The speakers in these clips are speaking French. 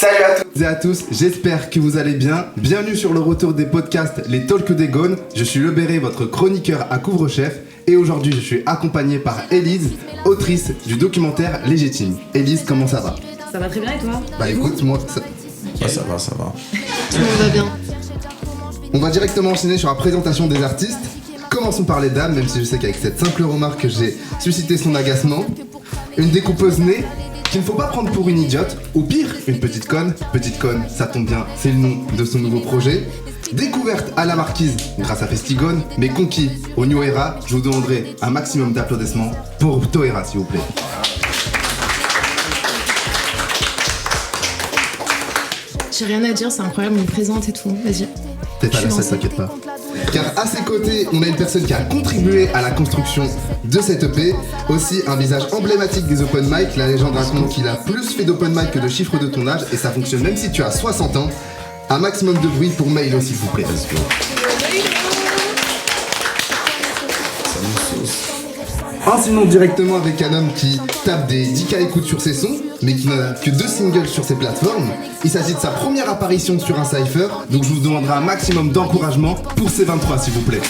Salut à toutes et à tous, j'espère que vous allez bien. Bienvenue sur le retour des podcasts Les Talks des Gaunes. Je suis Le Béret, votre chroniqueur à couvre-chef. Et aujourd'hui, je suis accompagné par Élise, autrice du documentaire Légitime. Élise, comment ça va? Ça va très bien et toi? Bah écoute, moi... Ça va. Tout le monde va bien. On va directement enchaîner sur la présentation des artistes. Commençons par les dames, même si je sais qu'avec cette simple remarque, j'ai suscité son agacement. Une découpeuse née qu'il ne faut pas prendre pour une idiote, ou pire, une petite conne. Petite conne, ça tombe bien, c'est le nom de son nouveau projet. Découverte à la Marquise grâce à Festigone, mais conquis au New Era, je vous demanderai un maximum d'applaudissements pour Toera, s'il vous plaît. J'ai rien à dire, c'est incroyable, on me présente et tout, vas-y. T'es pas la seule, t'inquiète pas. Car à ses côtés, on a une personne qui a contribué à la construction de cette EP. Aussi un visage emblématique des open mic. La légende raconte qu'il a plus fait d'open mic que de chiffres de ton âge. Et ça fonctionne même si tu as 60 ans. Un maximum de bruit pour Mailo, s'il vous plaît. Enchaînons directement avec un homme qui tape des 10K écoutes sur ses sons, mais qui n'a que 2 singles sur ses plateformes. Il s'agit de sa première apparition sur un cypher, donc je vous demanderai un maximum d'encouragement pour C23, s'il vous plaît.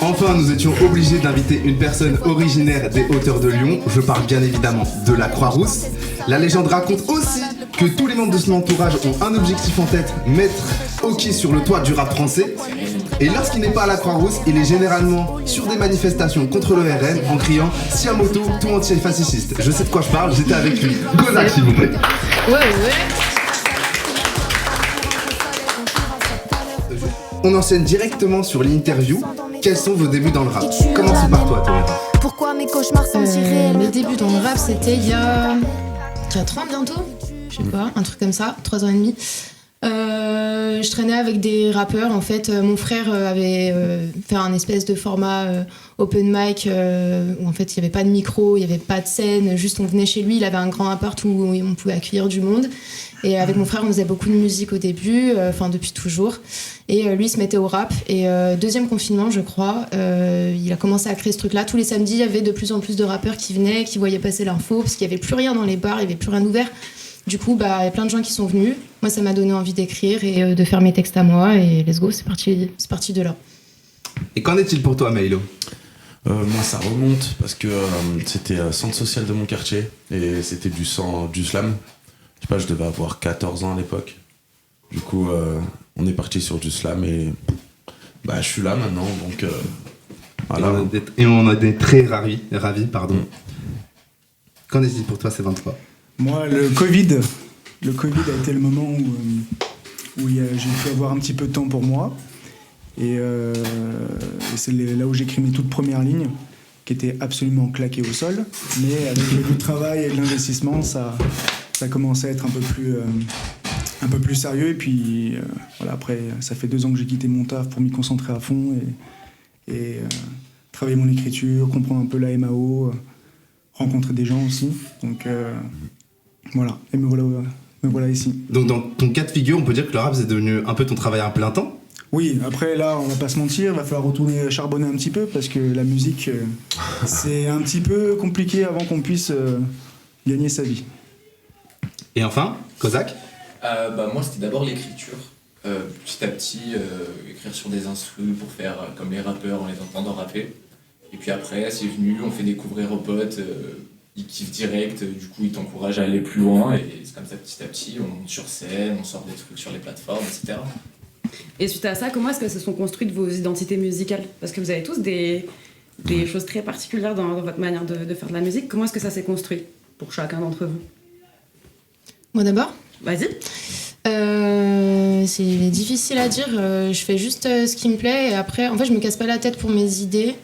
Enfin, nous étions obligés d'inviter une personne originaire des hauteurs de Lyon. Je parle bien évidemment de la Croix-Rousse. La légende raconte aussi que tous les membres de son entourage ont un objectif en tête, mettre hockey sur le toit du rap français. Et lorsqu'il n'est pas à la Croix-Rousse, il est généralement sur des manifestations contre le RN en criant « Siamoto, tout anti-fasciste ». Je sais de quoi je parle, j'étais avec lui. Gozak, s'il vous plaît. Ouais. On enchaîne directement sur l'interview. Quels sont vos débuts dans le rap? Commençons par toi, Toera. Pourquoi mes cauchemars sont si réels? Mes débuts dans le rap, c'était il y a 4 ans bientôt, je sais pas, un truc comme ça, 3 ans et demi. Je traînais avec des rappeurs. En fait, mon frère avait fait un espèce de format open mic où en fait il n'y avait pas de micro, il n'y avait pas de scène, juste on venait chez lui, il avait un grand appart où on pouvait accueillir du monde. Et avec mon frère, on faisait beaucoup de musique au début, depuis toujours. Et lui, il se mettait au rap. Et deuxième confinement, je crois, il a commencé à créer ce truc-là. Tous les samedis, il y avait de plus en plus de rappeurs qui venaient, qui voyaient passer l'info, parce qu'il n'y avait plus rien dans les bars, il n'y avait plus rien d'ouvert. Du coup, il y a plein de gens qui sont venus. Moi, ça m'a donné envie d'écrire et de faire mes textes à moi. Et let's go, c'est parti de là. Et qu'en est-il pour toi, Mailo? Moi, ça remonte parce que c'était centre social de mon quartier et c'était du slam. Je sais pas, je devais avoir 14 ans à l'époque. Du coup, on est parti sur du slam et je suis là maintenant, donc voilà. Et on a été très ravis. Qu'en est-il pour toi, C23? Moi, le Covid a été le moment où j'ai pu avoir un petit peu de temps pour moi. Et c'est là où j'écris mes toutes premières lignes, qui étaient absolument claquées au sol. Mais avec le travail et l'investissement, ça commençait à être un peu plus sérieux. Et puis, après, ça fait 2 ans que j'ai quitté mon taf pour m'y concentrer à fond et travailler mon écriture, comprendre un peu la MAO, rencontrer des gens aussi. Donc... voilà, et me voilà ici. Donc dans ton cas de figure, on peut dire que le rap c'est devenu un peu ton travail à plein temps? Oui, après là, on va pas se mentir, il va falloir retourner charbonner un petit peu parce que la musique, c'est un petit peu compliqué avant qu'on puisse gagner sa vie. Et enfin, Gozak? Moi c'était d'abord l'écriture. Petit à petit, écrire sur des instrus pour faire comme les rappeurs en les entendant rapper. Et puis après, c'est venu, on fait découvrir aux potes... ils kiffent direct, du coup ils t'encouragent à aller plus loin et c'est comme ça petit à petit, on monte sur scène, on sort des trucs sur les plateformes, etc. Et suite à ça, comment est-ce que se sont construites vos identités musicales? Parce que vous avez tous des choses très particulières dans votre manière de faire de la musique. Comment est-ce que ça s'est construit pour chacun d'entre vous? Moi d'abord? Vas-y. C'est difficile à dire, je fais juste ce qui me plaît et après, en fait je me casse pas la tête pour mes idées,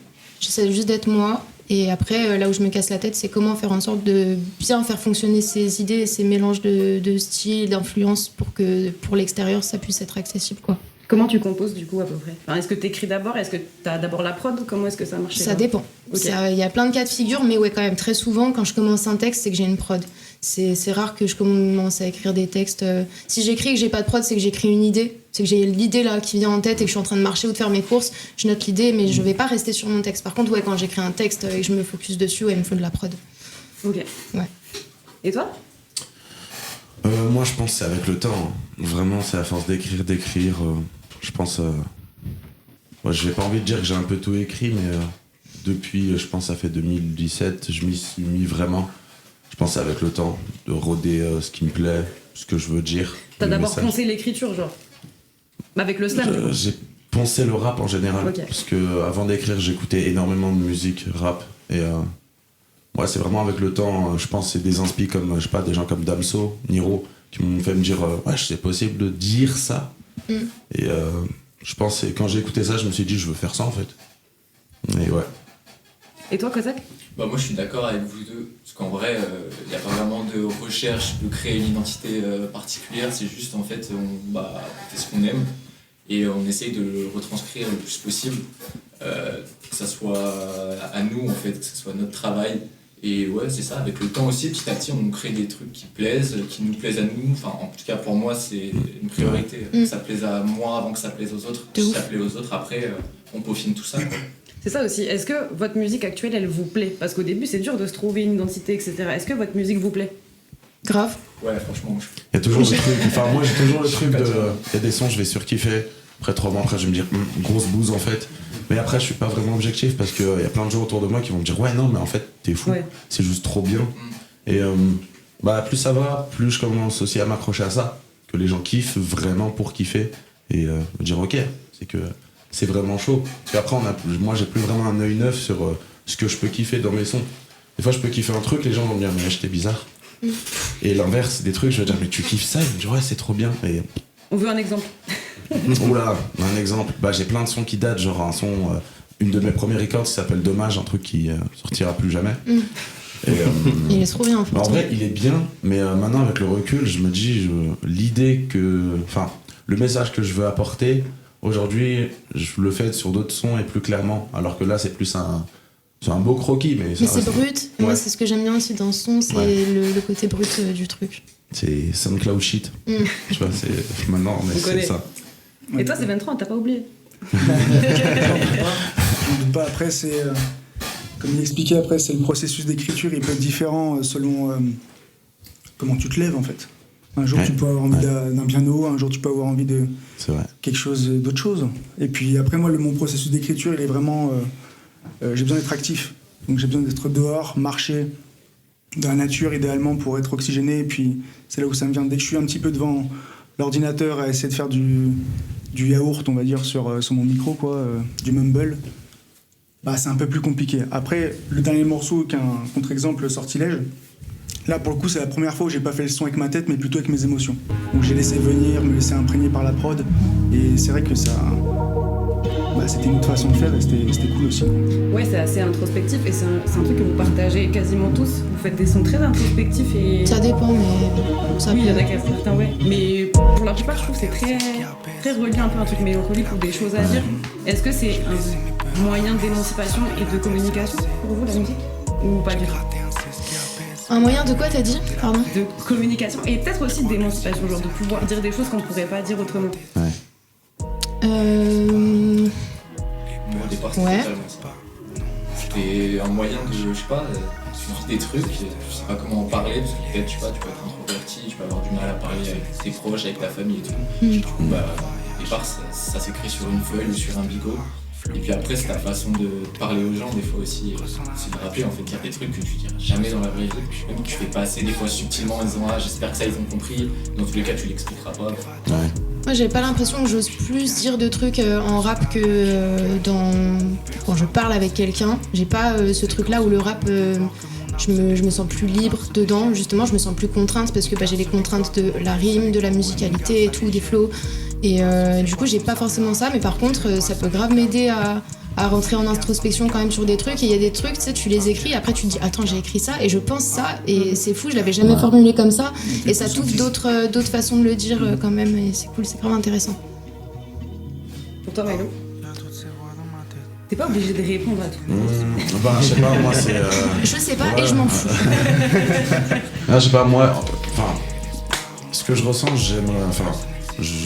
j'essaie juste d'être moi. Et après, là où je me casse la tête, c'est comment faire en sorte de bien faire fonctionner ces idées et ces mélanges de styles, d'influences pour que pour l'extérieur, ça puisse être accessible, quoi. Comment tu composes, du coup, à peu près? Est-ce que tu écris d'abord? Est-ce que tu as d'abord la prod? Comment est-ce que ça marche? Ça dépend. Il y a plein de cas de figure, mais ouais, quand même, très souvent, quand je commence un texte, c'est que j'ai une prod. C'est rare que je commence à écrire des textes. Si j'écris et que j'ai pas de prod, c'est que j'écris une idée. C'est que j'ai l'idée là qui vient en tête et que je suis en train de marcher ou de faire mes courses. Je note l'idée, mais je vais pas rester sur mon texte. Par contre, ouais, quand j'écris un texte et que je me focus dessus, ouais, il me faut de la prod. Ok. Ouais. Et toi? Moi, je pense que c'est avec le temps. Vraiment, c'est à force d'écrire. Je pense. Ouais, j'ai pas envie de dire que j'ai un peu tout écrit, mais depuis, je pense, ça fait 2017, je m'y suis mis vraiment. Je pense que c'est avec le temps de rôder ce qui me plaît, ce que je veux dire. T'as le d'abord message. poncé l'écriture, genre? Avec le slam, du coup. J'ai poncé le rap en général. Ok. Parce que avant d'écrire, j'écoutais énormément de musique rap. Et ouais, c'est vraiment avec le temps, je pense que c'est des inspi comme, je sais pas, des gens comme Damso, Niro, qui m'ont fait me dire, ouais, c'est possible de dire ça. Et je pense que quand j'ai écouté ça, je me suis dit, je veux faire ça en fait. Et ouais. Et toi, Kozak? Bah moi je suis d'accord avec vous deux, parce qu'en vrai, il n'y a pas vraiment de recherche de créer une identité particulière, c'est juste en fait, on fait ce qu'on aime et on essaye de le retranscrire le plus possible, que ça soit à nous en fait, que ce soit notre travail. Et ouais, c'est ça, avec le temps aussi, petit à petit, on crée des trucs qui nous plaisent à nous. Enfin, en tout cas, pour moi, c'est une priorité. Que ça plaise à moi avant que ça plaise aux autres. Si ça plaît aux autres, après, on peaufine tout ça. C'est ça aussi. Est-ce que votre musique actuelle, elle vous plaît? Parce qu'au début, c'est dur de se trouver une identité, etc. Est-ce que votre musique vous plaît? Grave. Ouais, franchement, moi, Il y a toujours le truc, enfin moi j'ai toujours le truc de. Il y a des sons, je vais surkiffer. Après 3 mois après, je vais me dire, grosse bouse en fait. Mais après, je suis pas vraiment objectif parce qu'il y a plein de gens autour de moi qui vont me dire, ouais, non, mais en fait, t'es fou. Ouais. C'est juste trop bien. Et plus ça va, plus je commence aussi à m'accrocher à ça. Que les gens kiffent vraiment pour kiffer. Et me dire, ok, c'est que c'est vraiment chaud. Parce qu'après, moi, j'ai plus vraiment un œil neuf sur ce que je peux kiffer dans mes sons. Des fois, je peux kiffer un truc, les gens vont me dire, mais j'étais bizarre. Et l'inverse, des trucs, je vais dire, mais tu kiffes ça? Ils vont me dire, ouais, c'est trop bien. Et On veut un exemple. oula, un exemple. J'ai plein de sons qui datent, genre un son, une de mes premières records qui s'appelle Dommage, un truc qui sortira plus jamais. Et, Il est trop bien en fait. en vrai, il est bien, mais maintenant avec le recul, je me dis, l'idée que, enfin, le message que je veux apporter, aujourd'hui, je le fais sur d'autres sons et plus clairement, alors que là, c'est plus c'est un beau croquis, mais ça Mais c'est reste- brut. Ouais. Moi, c'est ce que j'aime bien aussi dans ce son, c'est Ouais. le côté brut du truc. C'est SoundCloud shit. Tu vois, c'est maintenant, mais On connaît. c'est ça. Et toi, c'est 23, t'as pas oublié? Je doute pas. Après, c'est comme il expliquait, après c'est le processus d'écriture, il peut être différent selon comment tu te lèves en fait. Un jour Ouais. tu peux avoir envie d'un piano, un jour tu peux avoir envie de C'est vrai. quelque chose d'autre chose. Et puis après moi mon processus d'écriture il est vraiment j'ai besoin d'être actif. Donc j'ai besoin d'être dehors, marcher dans la nature idéalement pour être oxygéné. Et puis c'est là où ça me vient. Dès que je suis un petit peu devant l'ordinateur à essayer de faire du yaourt on va dire sur mon micro quoi, du mumble, c'est un peu plus compliqué. Après le dernier morceau qu'un contre-exemple Sortilège, là pour le coup c'est la première fois où j'ai pas fait le son avec ma tête mais plutôt avec mes émotions. Donc j'ai laissé venir, me laisser imprégner par la prod et c'est vrai que ça c'était une autre façon de faire et c'était cool aussi. Ouais, c'est assez introspectif et c'est un truc que vous partagez quasiment tous. Vous faites des sons très introspectifs et... Ça dépend, mais ça Oui, il y en peut. a qui certains, ouais. Mais pour la plupart, je trouve que c'est très relié un peu à un truc mélancolique ou des choses à dire. Est-ce que c'est un moyen d'émancipation et de communication pour vous, la musique? Ou pas du tout? Un moyen de quoi t'as dit? Pardon. De communication et peut-être aussi d'émancipation, genre de pouvoir dire des choses qu'on ne pourrait pas dire autrement. Moi, au départ, c'était Ouais. totalement ça. C'était un moyen de, je sais pas, tu vis des trucs, je sais pas comment en parler, parce que peut-être, je sais pas, tu peux être introverti, tu peux avoir du mal à parler avec tes proches, avec ta famille et tout. Du coup, au départ, ça s'écrit sur une feuille ou sur un bigot. Et puis après, c'est ta façon de parler aux gens, des fois aussi, c'est de rappeler, en fait, dire des trucs que tu diras jamais dans la vraie vie, même que tu fais passer des fois subtilement en disant ah, j'espère que ça ils ont compris, dans tous les cas, tu l'expliqueras pas. Ouais. Moi, j'ai pas l'impression que j'ose plus dire de trucs en rap que quand je parle avec quelqu'un. J'ai pas ce truc-là où le rap, je me sens plus libre dedans. Justement, je me sens plus contrainte parce que j'ai les contraintes de la rime, de la musicalité et tout, des flows. Et du coup, j'ai pas forcément ça. Mais par contre, ça peut grave m'aider à rentrer en introspection quand même sur des trucs. Et il y a des trucs, tu sais, tu les écris, après tu te dis attends, j'ai écrit ça et je pense ça. Et c'est fou, je l'avais jamais formulé comme ça. Et ça t'ouvre d'autres façons de le dire quand même. Et c'est cool, c'est vraiment intéressant. Pour toi, Milo? T'es pas obligé de répondre à tout. Je sais pas, moi c'est. Je sais pas et je m'en fous. Je sais pas, moi, enfin, ce que je ressens, je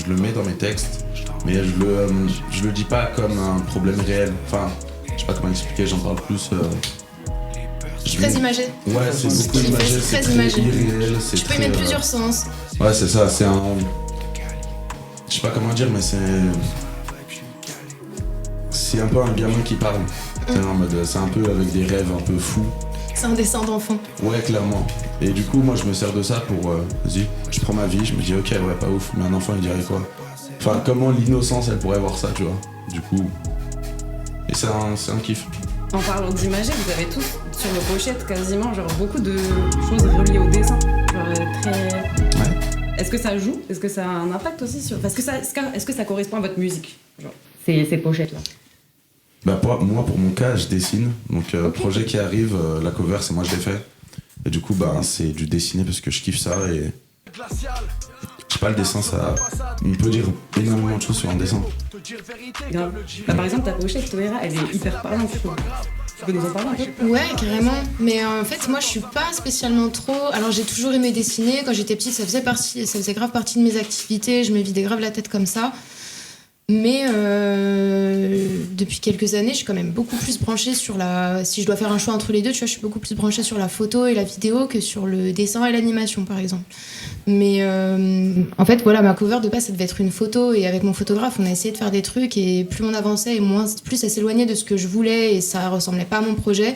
le mets dans mes textes, mais je le dis pas comme un problème réel. Enfin, je sais pas comment expliquer, j'en parle plus. Très imagé. Ouais, c'est beaucoup qu'il fait, imagé, c'est c'est très très imagé. irréel. c'est Tu peux y très, mettre plusieurs sens. Ouais, c'est ça, c'est un. Je sais pas comment dire, mais c'est. C'est un peu un gamin qui parle. C'est en mode, c'est un peu avec des rêves un peu fous. C'est un dessin d'enfant. Ouais, clairement. Et du coup, moi, je me sers de ça pour. Vas-y, je prends ma vie, je me dis, ok, ouais, pas ouf, mais un enfant, il dirait quoi? Enfin, comment l'innocence, elle pourrait voir ça, tu vois? Du coup. Et c'est un kiff. En parlant d'imager, vous avez tous sur vos pochettes quasiment genre beaucoup de choses reliées au dessin. Genre très. Ouais. Est-ce que ça joue? Est-ce que ça a un impact aussi sur. Parce que est-ce que ça correspond à votre musique? Genre, ces pochettes-là. Bah, moi, pour mon cas, je dessine. Donc, projet qui arrive, la cover, c'est moi, je l'ai fait. Et du coup, bah, c'est du dessiné parce que je kiffe ça et. Je sais pas, le dessin, ça. On peut dire énormément de choses sur un dessin. Grave. Bah, par exemple, ta pochette, Toera, elle est hyper parlante, je trouve. Tu peux nous en parler un peu? Ouais, carrément. Mais en fait, moi, je suis pas spécialement trop. Alors, j'ai toujours aimé dessiner. Quand j'étais petite, ça faisait grave partie de mes activités. Je me vidais grave la tête comme ça. Mais depuis quelques années, je suis quand même beaucoup plus branchée sur la. Si je dois faire un choix entre les deux, tu vois, je suis beaucoup plus branchée sur la photo et la vidéo que sur le dessin et l'animation, par exemple. Mais en fait, voilà, ma cover de base, ça devait être une photo. Et avec mon photographe, on a essayé de faire des trucs. Et plus on avançait, et plus ça s'éloignait de ce que je voulais. Et ça ressemblait pas à mon projet.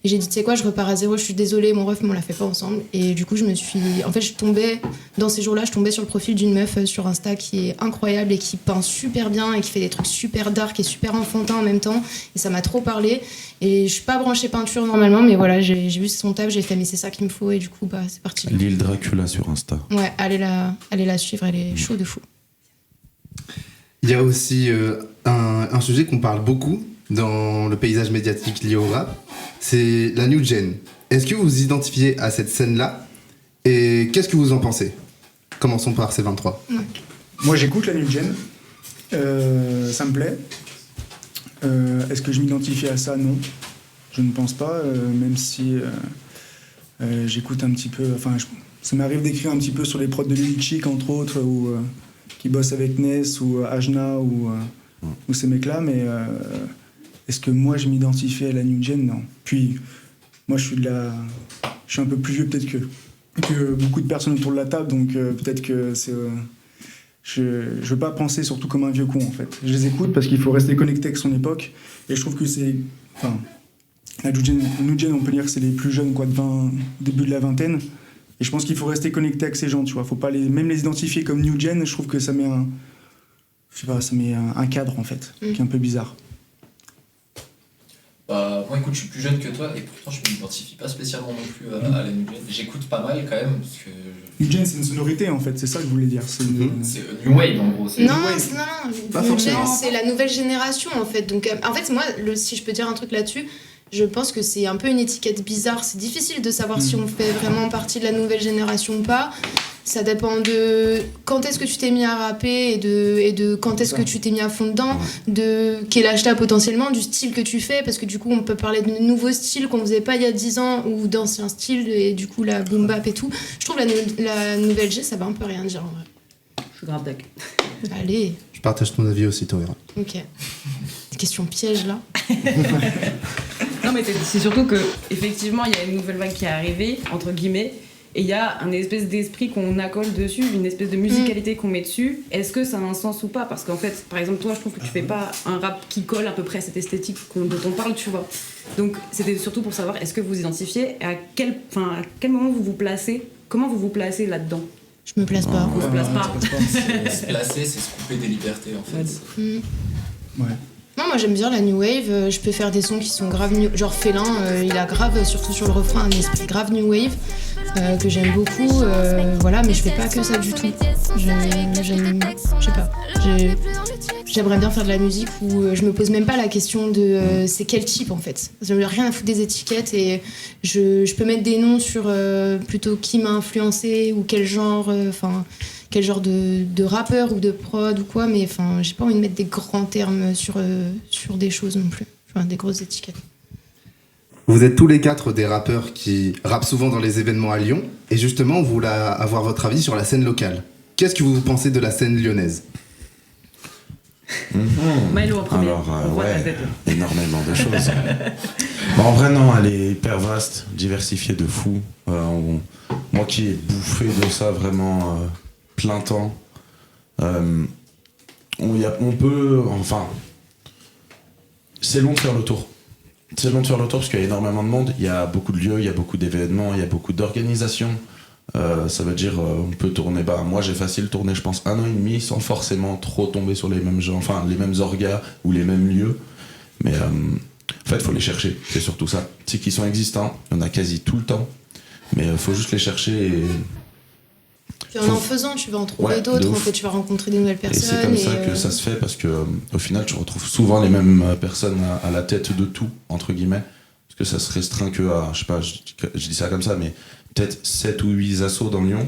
Et j'ai dit, tu sais quoi, je repars à zéro, je suis désolée, mon ref, mais on l'a fait pas ensemble. Et du coup, en fait, dans ces jours-là, je tombais sur le profil d'une meuf sur Insta qui est incroyable et qui peint super bien et qui fait des trucs super dark et super enfantins en même temps. Et ça m'a trop parlé. Et je suis pas branchée peinture normalement, mais voilà, j'ai vu son taf, j'ai fait, mais c'est ça qu'il me faut. Et du coup, bah, c'est parti. L'île Dracula sur Insta. Ouais, allez la suivre, elle est chaude de fou. Il y a aussi un sujet qu'on parle beaucoup dans le paysage médiatique lié au rap, c'est la New Gen. Est-ce que vous vous identifiez à cette scène-là? Et qu'est-ce que vous en pensez? Commençons par C23. Ouais. Moi, j'écoute la New Gen. Ça me plaît. Est-ce que je m'identifie à ça? Non. Je ne pense pas, même si j'écoute un petit peu... Enfin, ça m'arrive d'écrire un petit peu sur les prods de Lil Chick, entre autres, ou qui bossent avec Ness ou Ajna ou ces mecs-là, mais est-ce que moi, je m'identifie à la New Gen? Non. Puis, moi, je suis un peu plus vieux peut-être que beaucoup de personnes autour de la table, donc peut-être que c'est... je veux pas penser surtout comme un vieux con, en fait. Je les écoute parce qu'il faut rester connecté avec son époque, et je trouve que c'est... Enfin, la New Gen, on peut dire que c'est les plus jeunes, quoi, début de la vingtaine, et je pense qu'il faut rester connecté avec ces gens, tu vois. Faut pas même les identifier comme New Gen, je trouve que ça met un cadre, en fait, qui est un peu bizarre. Moi, écoute, je suis plus jeune que toi et pourtant je m'identifie pas spécialement non plus à la New Gen. J'écoute pas mal quand même parce que. New Gen, c'est une sonorité en fait, c'est ça que je voulais dire. C'est New Wave en gros. Non, Pas New Gen, forcément. c'est la nouvelle génération en fait. Donc, en fait, moi, si je peux dire un truc là-dessus, je pense que c'est un peu une étiquette bizarre. C'est difficile de savoir si on fait vraiment partie de la nouvelle génération ou pas. Ça dépend de quand est-ce que tu t'es mis à rapper et de quand est-ce que tu t'es mis à fond dedans, de quel âge t'as potentiellement, du style que tu fais, parce que du coup on peut parler de nouveaux styles qu'on faisait pas il y a 10 ans ou d'anciens styles et du coup la boom bap et tout. Je trouve la nouvelle G, ça va un peu rien dire en vrai. Je suis grave d'accord. Allez. Je partage ton avis aussi, Toera. Ok. Question piège là. Non mais c'est surtout que effectivement il y a une nouvelle vague qui est arrivée entre guillemets et il y a un espèce d'esprit qu'on accole dessus, une espèce de musicalité qu'on met dessus. Est-ce que ça a un sens ou pas? Parce qu'en fait, par exemple toi je trouve que tu fais pas un rap qui colle à peu près à cette esthétique dont on parle, tu vois. Donc c'était surtout pour savoir est-ce que vous identifiez à quel moment vous vous placez, comment vous vous placez là-dedans? Je me place pas. On se place pas. Se placer, c'est se couper des libertés en fait. Ouais. Non, moi j'aime bien la new wave, je peux faire des sons qui sont grave new, genre Félin, il a grave, surtout sur le refrain, un esprit grave new wave, que j'aime beaucoup, voilà, mais je fais pas que ça du tout. J'aimerais bien faire de la musique où je me pose même pas la question de c'est quel type en fait. J'aime rien à foutre des étiquettes et je peux mettre des noms sur plutôt qui m'a influencé ou quel genre, quel genre de rappeur ou de prod ou quoi, mais enfin, j'ai pas envie de mettre des grands termes sur des choses non plus, enfin, des grosses étiquettes. Vous êtes tous les quatre des rappeurs qui rappent souvent dans les événements à Lyon, et justement, on voulait avoir votre avis sur la scène locale. Qu'est-ce que vous pensez de la scène lyonnaise? Milo en premier. Alors, on voit ta ouais, tête. énormément de choses. Bon, en vrai, non, elle est hyper vaste, diversifiée de fou. Moi qui ai bouffé de ça vraiment plein temps, on peut. Enfin. C'est long de faire le tour. C'est long de faire le tour parce qu'il y a énormément de monde, il y a beaucoup de lieux, il y a beaucoup d'événements, il y a beaucoup d'organisations. Ça veut dire on peut tourner, moi j'ai facile tourné je pense 1 an et demi sans forcément trop tomber sur les mêmes gens, enfin les mêmes orgas ou les mêmes lieux. Mais en fait il faut les chercher, c'est surtout ça. C'est qu'ils sont existants, il y en a quasi tout le temps, mais il faut juste les chercher et... Puis en faisant, tu vas en trouver d'autres, en fait, tu vas rencontrer des nouvelles personnes. Et c'est comme ça que ça se fait parce que au final, tu retrouves souvent les mêmes personnes à la tête de tout, entre guillemets. Parce que ça se restreint que à, je sais pas, je dis ça comme ça, mais peut-être 7 ou 8 assos dans Lyon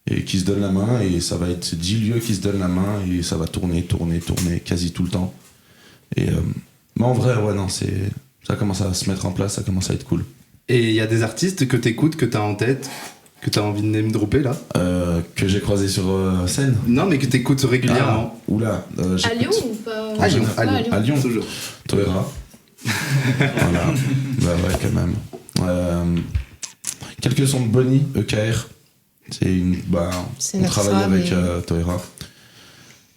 et qui se donnent la main et ça va être 10 lieux qui se donnent la main et ça va tourner quasi tout le temps. Et mais en vrai, ouais, non, ça commence à se mettre en place, ça commence à être cool. Et il y a des artistes que t'écoutes, que t'as en tête, que t'as envie de name dropper là que j'ai croisé sur scène. Non, mais que t'écoutes régulièrement. Oula. À Lyon ou pas? À Lyon. Toujours. Toera. Voilà. Bah ouais, quand même. Quelques sons de Bonnie, EKR. On travaille avec Toera.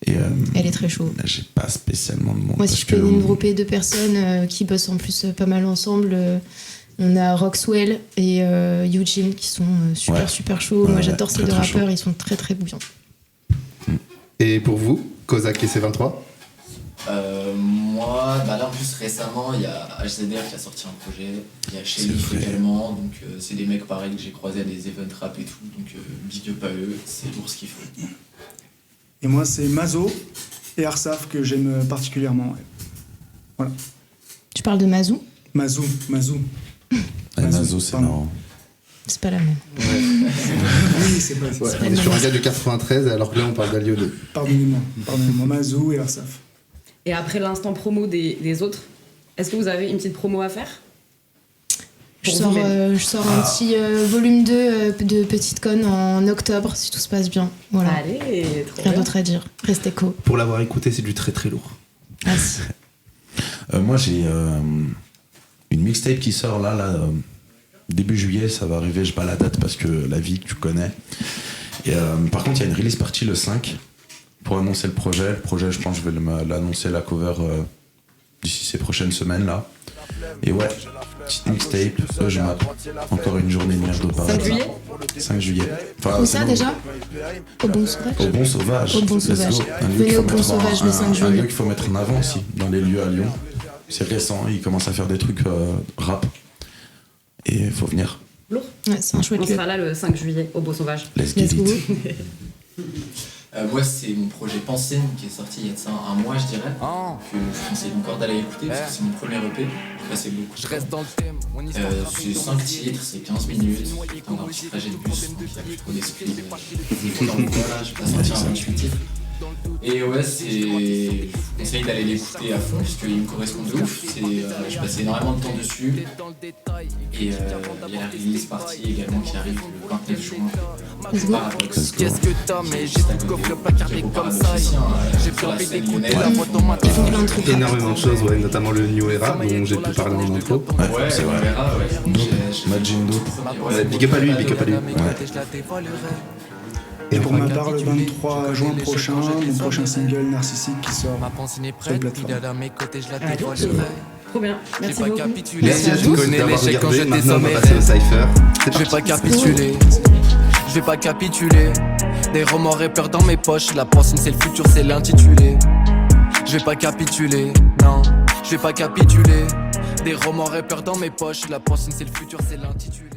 Et elle est très chaude. J'ai pas spécialement de monde. Moi, si je peux name dropper 2 personnes qui bossent en plus pas mal ensemble. On a Roxwell et Eugene qui sont super chauds. Moi j'adore ces 2 rappeurs, ils sont très très bouillants. Et pour vous, Kozak et C23? Moi, là en plus récemment, il y a HZR qui a sorti un projet, il y a Shelif également, donc c'est des mecs pareils que j'ai croisés à des event rap et tout, donc big up à eux, c'est lourd ce qu'ils font. Et moi c'est Mazo et Arsaf que j'aime particulièrement. Ouais. Voilà. Tu parles de Mazou? Mazou. Mazo, c'est marrant. C'est pas la même. Oui, c'est pas On est sur un gars du 93 alors que là on parle d'Alio 2. Pardonnez-moi, Mazou et Arsaf. Et après l'instant promo des autres, est-ce que vous avez une petite promo à faire? Je sors un petit volume 2 de Petite Conne en octobre si tout se passe bien. Voilà. Allez, trop Rien bien. d'autre à dire. Restez co. Pour l'avoir écouté, c'est du très très lourd. Merci. Moi j'ai une mixtape qui sort là début juillet, ça va arriver, j'ai pas la date parce que la vie tu connais. Et par contre il y a une release party le 5 pour annoncer le projet. Le projet je pense que je vais l'annoncer la cover d'ici ces prochaines semaines là. Et ouais, petite mixtape, je map encore une journée de merde au paradis. 5 juillet. Où ça déjà? Au Bon Sauvage. Au Bon Sauvage. Au Bon Let's go. Sauvage. Un lieu Venez qu'il au faut Bon mettre Sauvage le 5 un juillet. lieu qu'il faut mettre en avant aussi dans les lieux à Lyon. C'est récent, il commence à faire des trucs rap. Et il faut venir. Lourd. Ouais, c'est un chouette On lieu. sera là le 5 juillet au Beau Sauvage. Let's get Let's go. it. Moi, c'est mon projet Pensine qui est sorti il y a de ça un mois, je dirais. Que je conseille encore d'aller écouter parce que c'est mon premier EP. Là, c'est beaucoup. Je reste dans le thème. C'est 5 titres, c'est 15 minutes. On a un petit trajet de bus, donc il n'y a plus trop d'esprit. Dans le bois, là, je passe un 28 titres. Et ouais, je vous conseille d'aller l'écouter à fond parce qu'il me correspond de ouf. Je passais énormément de temps dessus. Et il y a la release party également qui arrive le 29 juin. Let's go. Qu'est-ce que t'as, mais j'ai tout coffre pas carré comme ça. J'ai plus envie d'écouter la voix dans ma Ils font plein de trucs. Énormément de choses, ouais, notamment le New Era dont j'ai pu parler en intro. Ouais, c'est vrai. Majin Dope. Ouais, big up à lui. Et pour ma part, le 23 juin prochain, mon prochain single Narcissique qui sort sur les plateformes. Trop bien. Merci beaucoup. Merci à tous connais d'avoir l'échec quand regardé. j'étais Maintenant on va sommaire. passer au cypher. C'est Je vais parti. pas capituler, je vais pas capituler. Des remords et peurs dans mes poches. La pensée c'est le futur, c'est l'intitulé. Je vais pas capituler, non, je vais pas capituler. Des remords et peurs dans mes poches. La pensée c'est le futur, c'est l'intitulé.